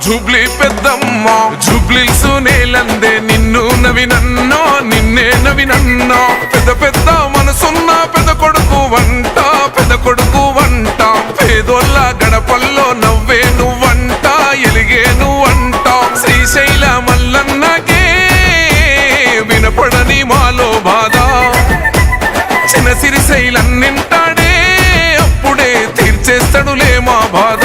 Jubilee పెద్దమ్మ జూబ్లీస్ నేలందే నిన్ను నవినన్నో నిన్నే నవినన్నో పెద్ద పెద్ద మనసున్న పెద్ద కొడుకు వంట పెద్ద కొడుకు వంట పేదోళ్ళ గడపల్లో నవ్వే నువ్వంట ఎలిగే నువ్వంట శ్రీశైల మల్లన్నకే వినపడని మాలో బాధ చిన్న సిరిశైలన్నింటాడే అప్పుడే తీర్చేస్తాడులే మా బాధ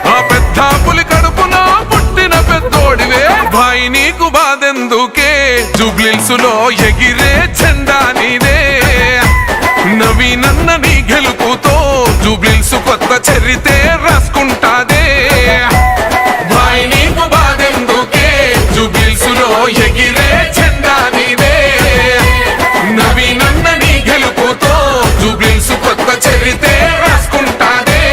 ఆ పెద్ద పులి కడుపున పుట్టిన పెద్దోడివే భాయ్ నీకు బాధెందుకే జూబ్లీస్ లో ఎగిరే జెండా నీదే నవీనన్న నీ గెలుపుతో జూబ్లీస్ కొత్త చరితే రాసుకుంటాదే భాయ్ నీకు బాధెందుకే జూబ్లీస్ లో ఎగిరే జెండా నీదే నవీనన్న నీ గెలుపుతో జూబ్లీస్ కొత్త చరితే రాసుకుంటాదే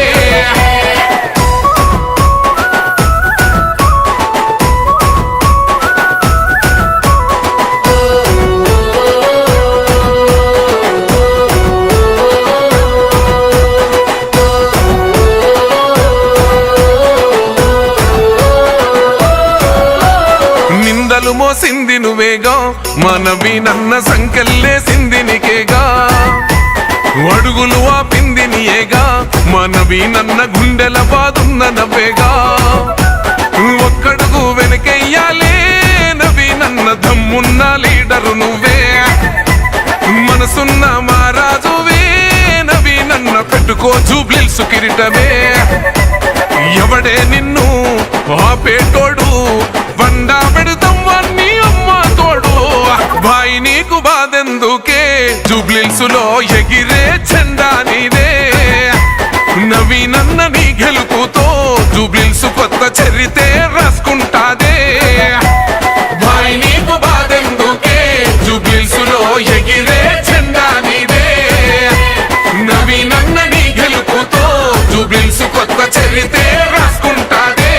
నిందలు మోసింది నువ్వేగా మనవీనన్న సంకెళ్ళేసింది నీకేగా అడుగులు ఆపింది నీయేగా మనవీనన్న గుండెల బాదున్న నవ్వేగా ఒక్కడుగు వెనకెయ్యాలే నవీనన్న దమ్మున్న లీడరు నువ్వే మనసున్న మహారాజువే నవీనన్న పెట్టుకో జూబ్లీస్ కిరీటమే ఎవడే నిన్ను ఆపేటోడు బండా పెడతాం వాణ్ణి అమ్మ తోడు భాయ్ నీకు బాధెందుకే జూబ్లీస్ లో ఎగిరే జెండా నీదే నవీనన్న నీ గెలుపుతో జూబ్లీస్ కొత్త చరితే రాసుకుంటాదే భాయ్ నీకు బాధెందుకే జూబ్లీస్ లో ఎగిరే జెండా నీదే నవీనన్న నీ గెలుపుతో జూబ్లీస్ కొత్త చరితే రాసుకుంటాదే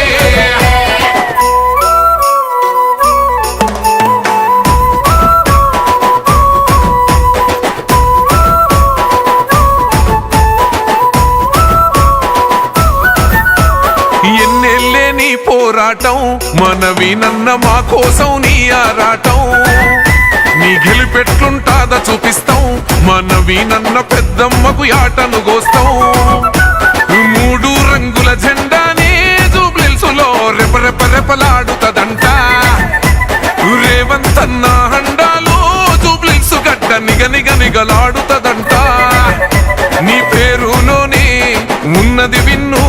ఎన్నెళ్ళే నీ పోరాటం మనవీనన్న మా కోసం నీ ఆరాటం నీ గెలిపెట్లుంటాదా చూపిస్తాం మనవీనన్న పెద్దమ్మకు ఆటను గోస్తాం మూడు రంగుల జెండానే జూబ్లీస్ లో రెపరెపరెపలాడుతదంట రేవంతన్న హండాలో జూబ్లీస్ గడ్డ నిగనిగనిగలాడుతదంట నీ పేరులోనే ఉన్నది విన్ను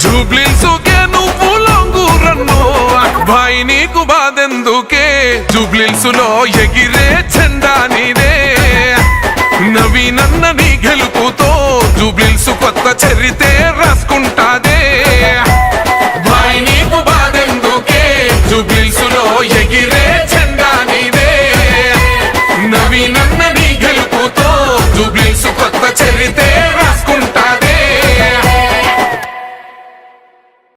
జూబ్లీసుకే నువ్వు లొంగురన్ను భాయ్ నీకు బాధెందుకే జూబ్లీస్ లో ఎగిరే జెండా నీదే నవీనన్న నీ గెలుపుతో జూబ్లీస్ కొత్త చరితే రాసుకుంటా